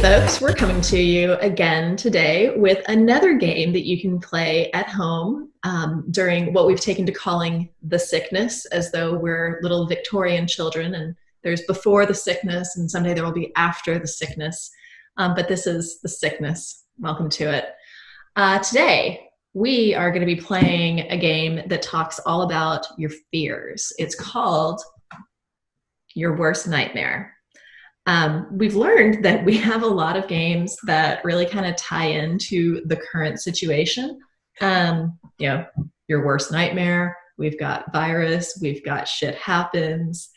folks, we're coming to you again today with another game that you can play at home during what we've taken to calling the sickness, as though we're little Victorian children and there's before the sickness and someday there will be after the sickness. But this is the sickness. Welcome to it. Today, we are going to be playing a game that talks all about your fears. It's called Your Worst Nightmare. We've learned that we have a lot of games that really kind of tie into the current situation. Your worst nightmare, we've got virus, we've got shit happens.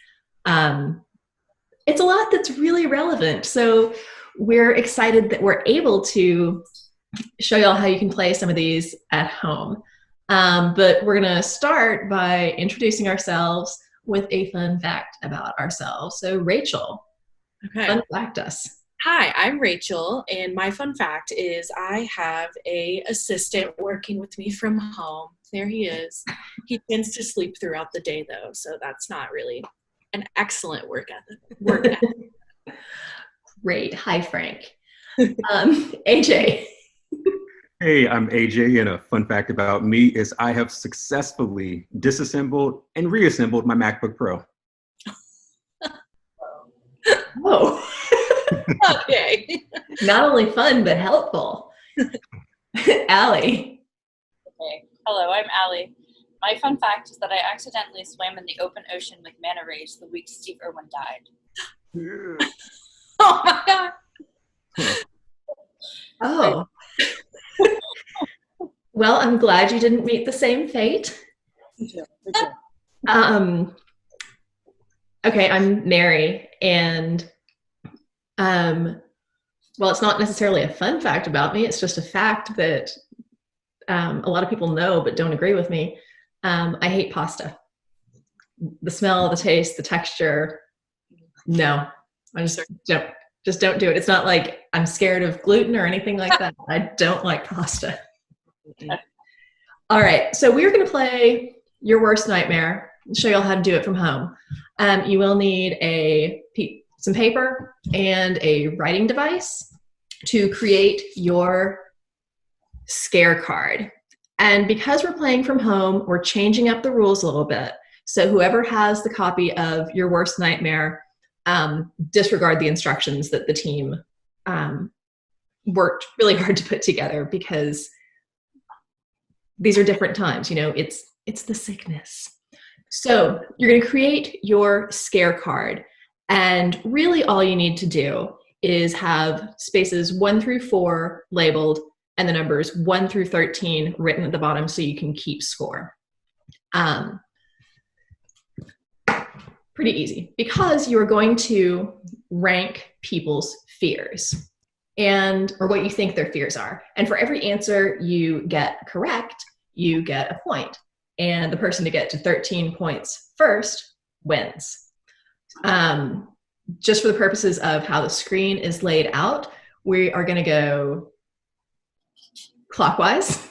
It's a lot that's really relevant. So we're excited that we're able to show y'all how you can play some of these at home. But we're gonna start by introducing ourselves with a fun fact about ourselves. So Rachel, Okay. fun fact us. Hi, I'm Rachel, and my fun fact is I have a assistant working with me from home. There he is. He tends to sleep throughout the day, though, so that's not really an excellent work ethic. Great. Hi, Frank. AJ. Hey, I'm AJ, and a fun fact about me is I have successfully disassembled and reassembled my MacBook Pro. Oh, Okay. not only fun, but helpful. Allie. Okay. Hello, I'm Allie. My fun fact is that I accidentally swam in the open ocean with manta rays the week Steve Irwin died. Oh my God. Oh. Well, I'm glad you didn't meet the same fate. Okay, I'm Mary, and well, it's not necessarily a fun fact about me. It's just a fact that a lot of people know but don't agree with me. I hate pasta. The smell, the taste, the texture. No, I just don't do it. It's not like I'm scared of gluten or anything like that. I don't like pasta. All right, so we're going to play Your Worst Nightmare. I'll show you all how to do it from home. You will need some paper and a writing device to create your scare card. And because we're playing from home, we're changing up the rules a little bit. So whoever has the copy of Your Worst Nightmare, disregard the instructions that the team worked really hard to put together, because these are different times. It's the sickness. So you're going to create your scare card, and really all you need to do is have spaces 1 through 4 labeled and the numbers 1 through 13 written at the bottom so you can keep score. Pretty easy, because you are going to rank people's fears or what you think their fears are. And for every answer you get correct, you get a point. And the person to get to 13 points first wins. Just for the purposes of how the screen is laid out, we are going to go clockwise.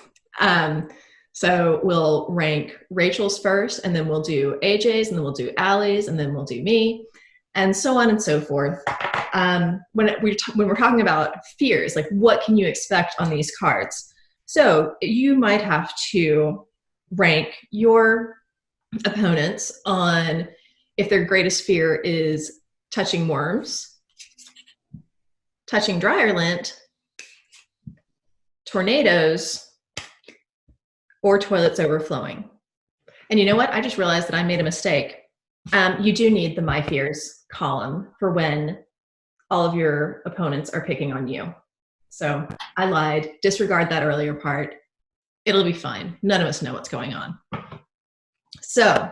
So we'll rank Rachel's first, and then we'll do AJ's, and then we'll do Allie's, and then we'll do me, and so on and so forth. When we're talking about fears, like what can you expect on these cards? So you might have to rank your opponents on if their greatest fear is touching worms, touching dryer lint, tornadoes, or toilets overflowing. And you know what? I just realized that I made a mistake. You do need the My Fears column for when all of your opponents are picking on you. So I lied. Disregard that earlier part. It'll be fine. None of us know what's going on. So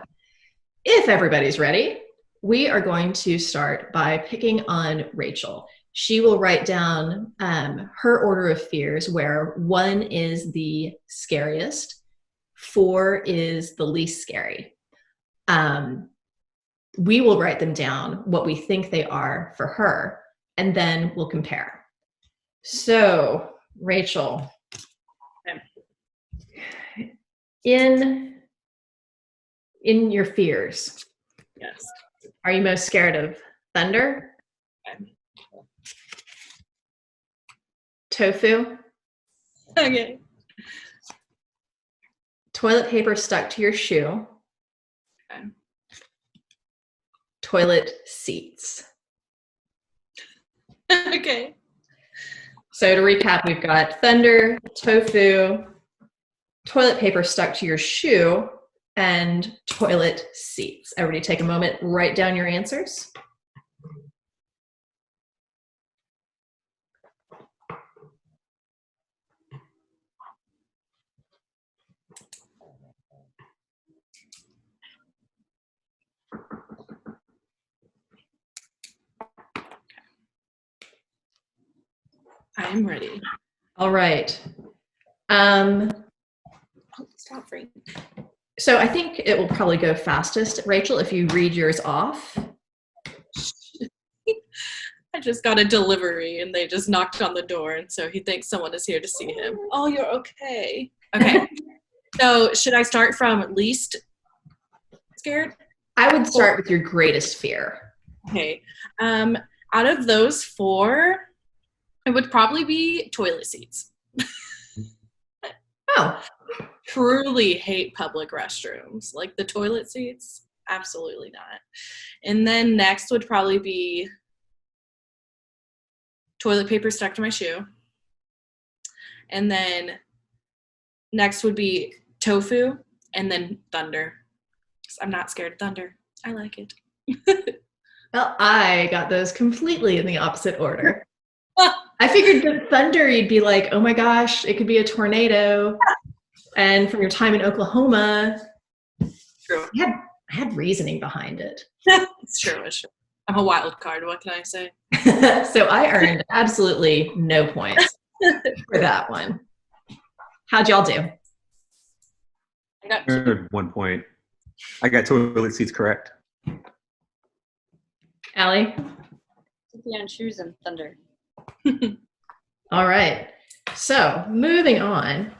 if everybody's ready, we are going to start by picking on Rachel. She will write down her order of fears, where 1 is the scariest, 4 is the least scary. We will write them down, what we think they are for her, and then we'll compare. So, Rachel, in your fears, Yes. are you most scared of thunder, tofu, Okay. toilet paper stuck to your shoe, Okay. toilet seats. Okay. So to recap, we've got thunder, tofu, toilet paper stuck to your shoe, and toilet seats. Everybody take a moment, write down your answers. I am ready. All right. Oh, stop, Frank. So I think it will probably go fastest, Rachel, if you read yours off. I just got a delivery and they just knocked on the door, and so he thinks someone is here to see him. Oh, you're okay. Okay. So should I start from least scared? I would start with your greatest fear. Okay. Out of those 4, it would probably be toilet seats. Oh, Truly hate public restrooms. Like the toilet seats, absolutely not. And then next would probably be toilet paper stuck to my shoe. And then next would be tofu, and then thunder. I'm not scared of thunder. I like it. well, I got those completely in the opposite order. I figured that thunder, you'd be like, oh my gosh, it could be a tornado. And from your time in Oklahoma, True. I had reasoning behind it. It's true. It's true. I'm a wild card. What can I say? So I earned absolutely no points for that one. How'd y'all do? I got I earned 1 point. I got toilet seats correct. Allie? on shoes and thunder. All right. So moving on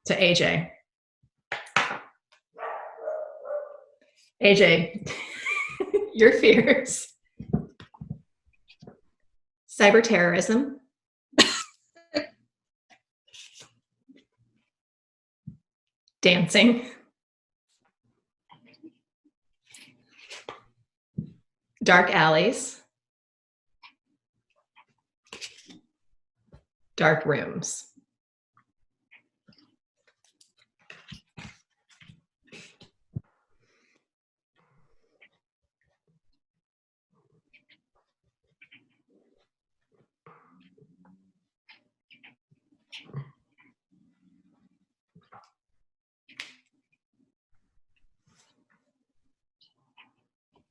to AJ. AJ, your fears. Cyber terrorism. Dancing. Dark alleys. Dark rooms.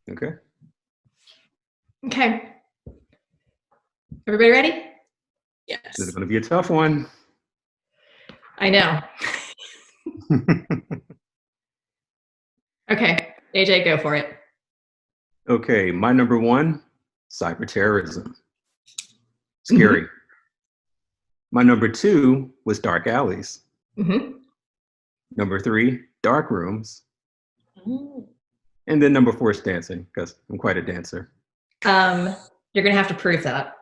Okay. Okay. Everybody ready? Yes. This is going to be a tough one. I know. Okay, AJ, go for it. Okay, my number 1, cyber terrorism. Scary. My number 2 was dark alleys. Mm-hmm. Number 3, dark rooms. Ooh. And then number 4 is dancing, because I'm quite a dancer. You're gonna have to prove that.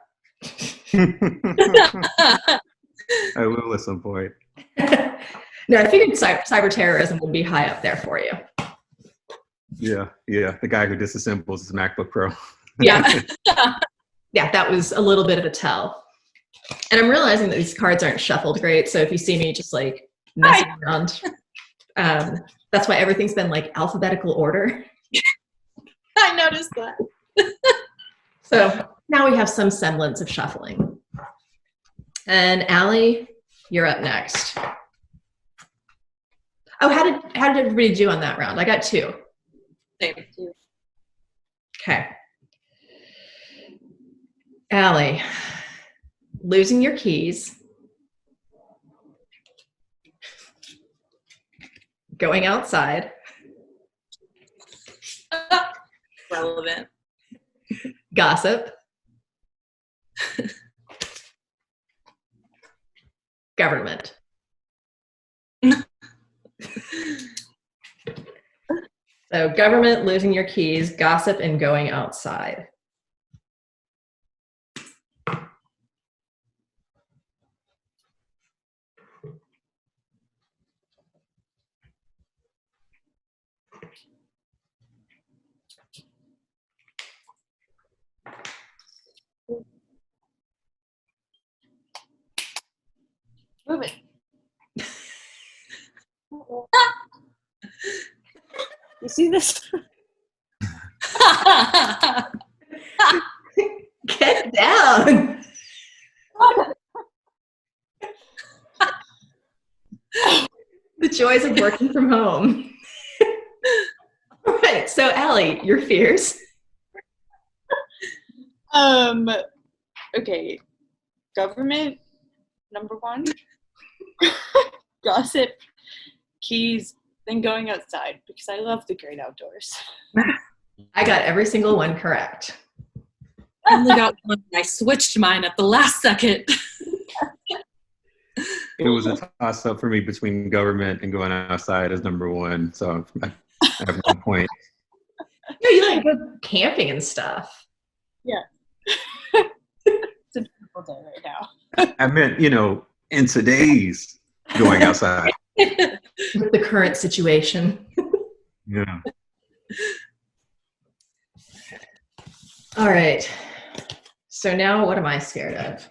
I will at some point. No, I figured cyber terrorism would be high up there for you. Yeah, the guy who disassembles his MacBook Pro. Yeah. Yeah, that was a little bit of a tell. And I'm realizing that these cards aren't shuffled great, so if you see me just like messing around, that's why everything's been like alphabetical order. I noticed that. So now we have some semblance of shuffling. And Allie, you're up next. Oh, how did everybody do on that round? I got 2. Same. Okay. Allie, losing your keys, going outside, Relevant. gossip, government. So government, losing your keys, gossip, and going outside. Move it. You see this? Get down. The joys of working from home. All right, so Allie, your fears. Okay. Government, number one. Gossip, keys, then going outside because I love the great outdoors. I got every single one correct. I only got one. I switched mine at the last second. It was a toss up for me between government and going outside as number one. So I have 1 point. No, you like go camping and stuff. Yeah. It's a beautiful day right now. I meant, in today's going outside. With the current situation. Yeah. All right. So now what am I scared of?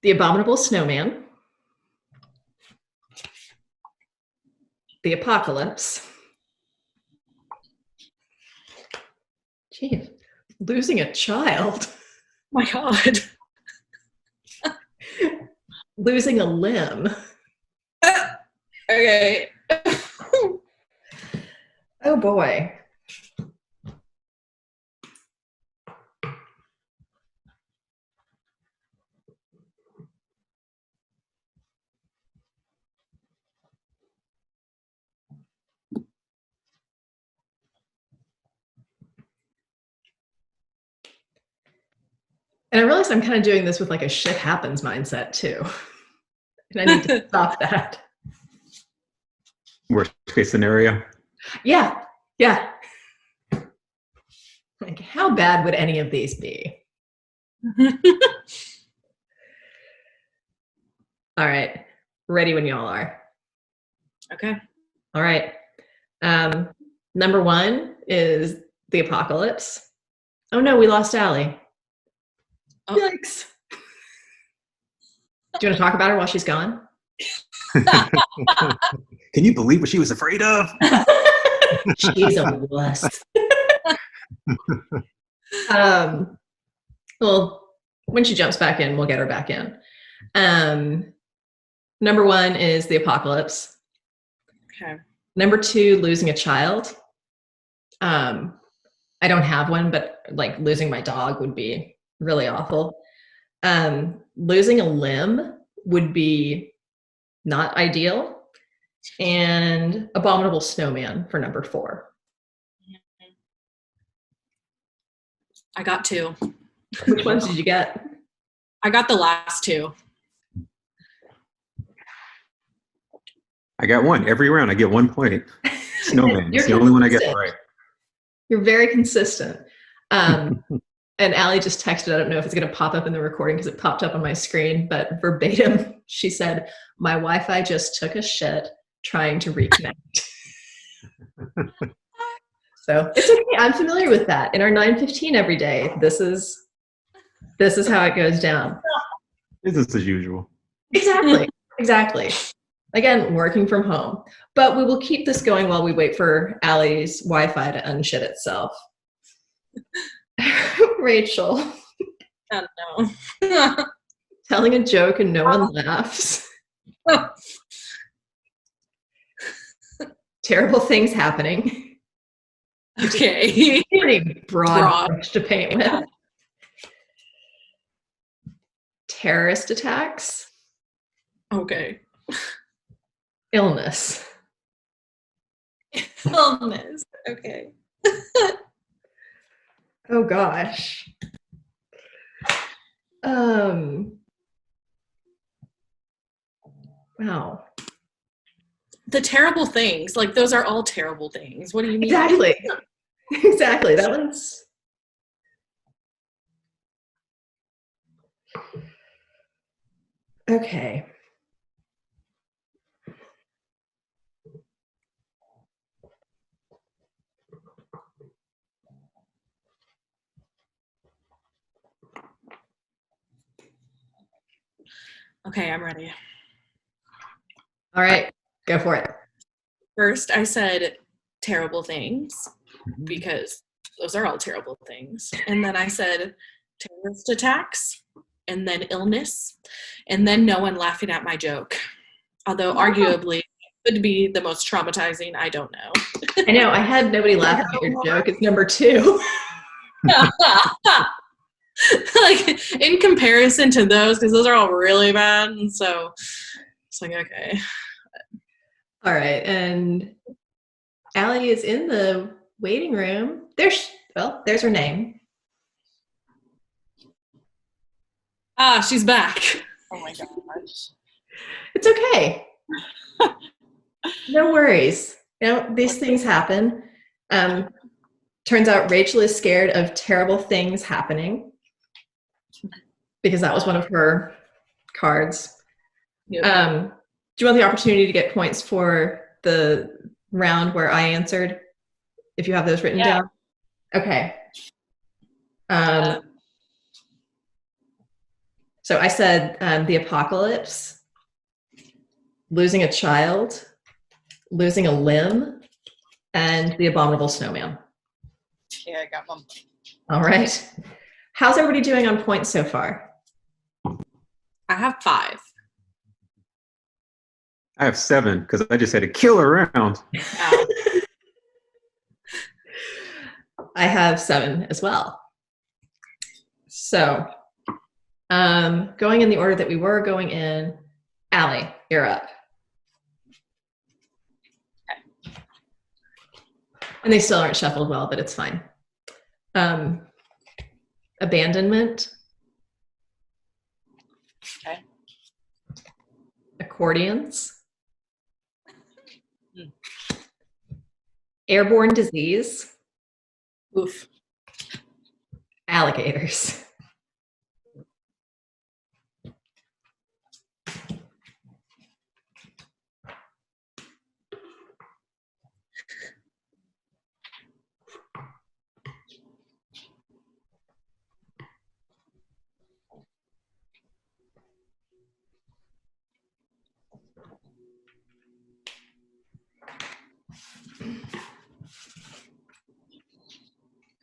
The abominable snowman. The apocalypse. Jeez. Losing a child. My God. Losing a limb. Okay. Oh boy. And I realize I'm kind of doing this with like a shit happens mindset too. And I need to stop that. Worst case scenario. Yeah. Like, how bad would any of these be? All right. Ready when y'all are. Okay. All right. Number one is the apocalypse. Oh no, we lost Allie. Oh. Yikes. Do you want to talk about her while she's gone? Can you believe what she was afraid of? She's a wuss. Well, when she jumps back in, we'll get her back in. Number one is the apocalypse. Okay. Number two, losing a child. I don't have one, but like losing my dog would be really awful. Losing a limb would be not ideal. And abominable snowman for number four. I got two. Which ones did you get? I got the last two. I got one. Every round I get 1 point. Snowman. It's the You're only one I get consistent. right. You're very consistent. And Allie just texted, I don't know if it's going to pop up in the recording because it popped up on my screen, but verbatim, she said, my Wi-Fi just took a shit trying to reconnect. So it's okay. I'm familiar with that. In our 9:15 every day, this is how it goes down. Business as usual. Exactly. Again, working from home. But we will keep this going while we wait for Allie's Wi-Fi to unshit itself. Rachel. I don't know. Telling a joke and no one laughs. Terrible things happening. Okay. Pretty broad brush to paint with. Yeah. Terrorist attacks. Okay. Illness. Illness. Okay. Oh gosh. Wow. The terrible things, like those are all terrible things. What do you mean? Exactly. That one's. Okay. Okay, I'm ready. All right, go for it. First, I said terrible things because those are all terrible things. And then I said terrorist attacks, and then illness, and then no one laughing at my joke. Although arguably it could be the most traumatizing, I don't know. I know, I had nobody laughing at your joke. It's number 2. Like in comparison to those, because those are all really bad. And so it's like, okay. All right, and Allie is in the waiting room. There's her name. She's back. Oh my gosh. It's okay. No worries. You know, these things happen. Turns out Rachel is scared of terrible things happening because that was one of her cards. Yep. Do you want the opportunity to get points for the round where I answered? If you have those written down? Okay. So I said the apocalypse, losing a child, losing a limb, and the abominable snowman. Yeah, I got one. All right. How's everybody doing on points so far? I have 5. I have 7 because I just had a killer round. I have 7 as well. So, going in the order that we were going in, Allie, you're up. Okay. And they still aren't shuffled well, but it's fine. Abandonment. Okay. Accordions. Airborne disease. Oof. Alligators.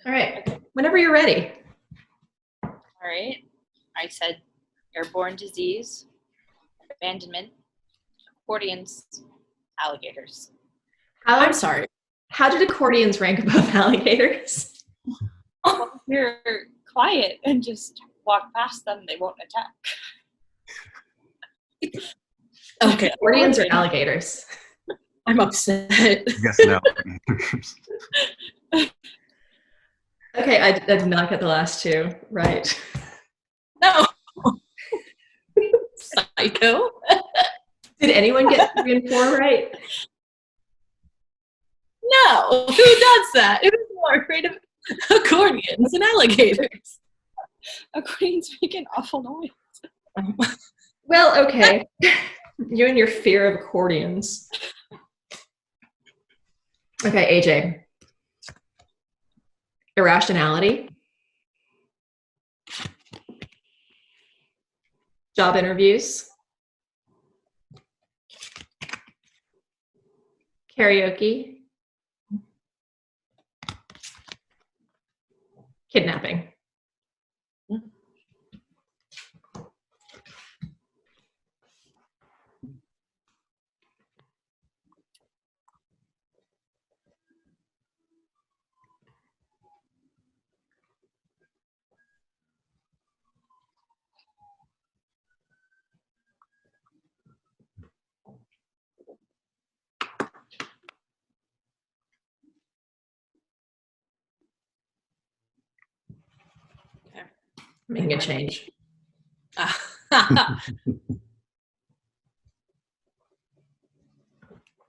All right, whenever you're ready. All right. I said airborne disease, abandonment, accordions, alligators. I'm sorry. How did accordions rank above alligators? Well, if you're quiet and just walk past them, they won't attack. Okay. Accordions or alligators? I'm upset. Yes, no. Okay, I did not get the last 2 right. No. Psycho. Did anyone get 3 and 4 right? No. Who does that? Who's more afraid of accordions and alligators? Accordions make an awful noise. Well, okay. You and your fear of accordions. Okay, AJ. Irrationality. Job interviews. Karaoke. Kidnapping. Making a change.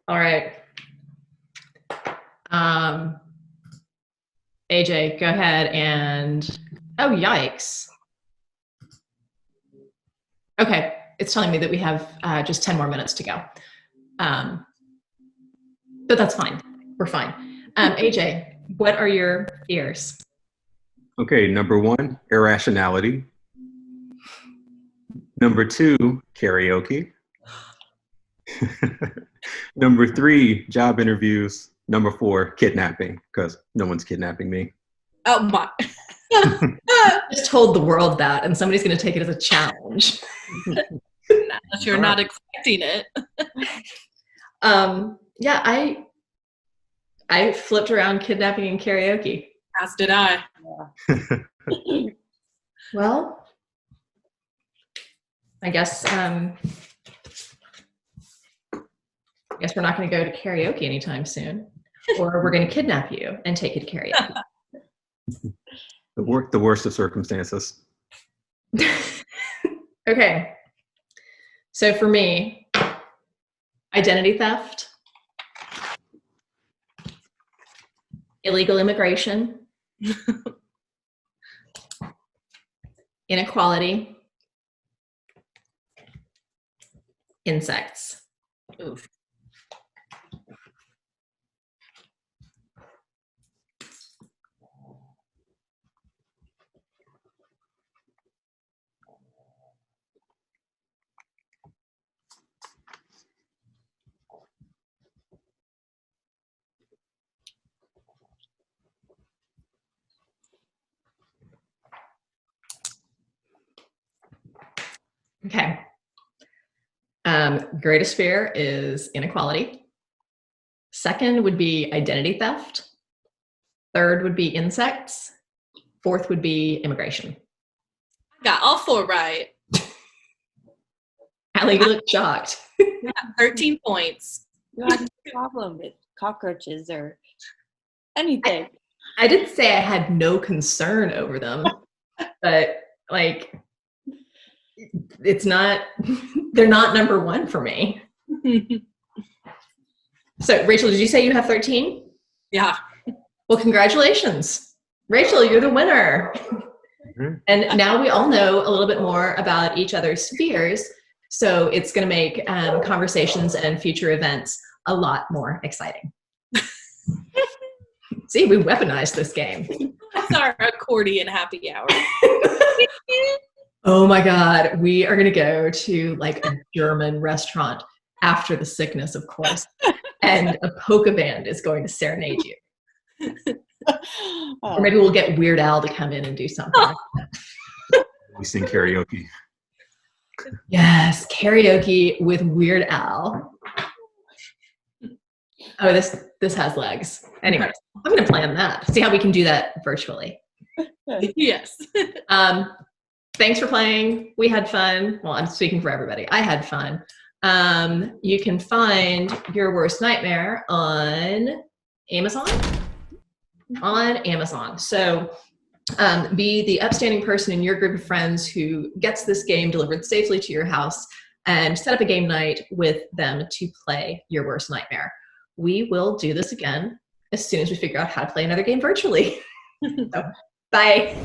All right. AJ, go ahead and, oh, yikes. Okay, it's telling me that we have just 10 more minutes to go. But that's fine. We're fine. AJ, what are your fears? Okay, number 1, irrationality. Number 2, karaoke. Number 3, job interviews. Number 4, kidnapping, because no one's kidnapping me. Oh my. I just told the world that, and somebody's going to take it as a challenge. Unless you're not expecting it. Yeah, I flipped around kidnapping and karaoke. As did I. Well, I guess we're not going to go to karaoke anytime soon, or we're going to kidnap you and take you to karaoke. The worst of circumstances. Okay. So for me, identity theft, illegal immigration, inequality, insects. Oof. Okay. Greatest fear is inequality. Second would be identity theft. Third would be insects. Fourth would be immigration. Got all 4 right. Allie, you look shocked. 13 points. You have no problem with cockroaches or anything. I didn't say I had no concern over them, but like, they're not number 1 for me. So Rachel, did you say you have 13? Yeah. Well, congratulations. Rachel, you're the winner. Mm-hmm. And now we all know a little bit more about each other's fears. So it's going to make conversations and future events a lot more exciting. See, we weaponized this game. That's our accordion happy hour. Oh my God. We are going to go to like a German restaurant after the sickness, of course. And a polka band is going to serenade you. Or maybe we'll get Weird Al to come in and do something like that. We sing karaoke. Yes, karaoke with Weird Al. Oh, this has legs. Anyways, I'm going to plan that. See how we can do that virtually. Yes. Thanks for playing. We had fun. Well, I'm speaking for everybody. I had fun. You can find Your Worst Nightmare on Amazon. So be the upstanding person in your group of friends who gets this game delivered safely to your house and set up a game night with them to play Your Worst Nightmare. We will do this again as soon as we figure out how to play another game virtually. So, bye.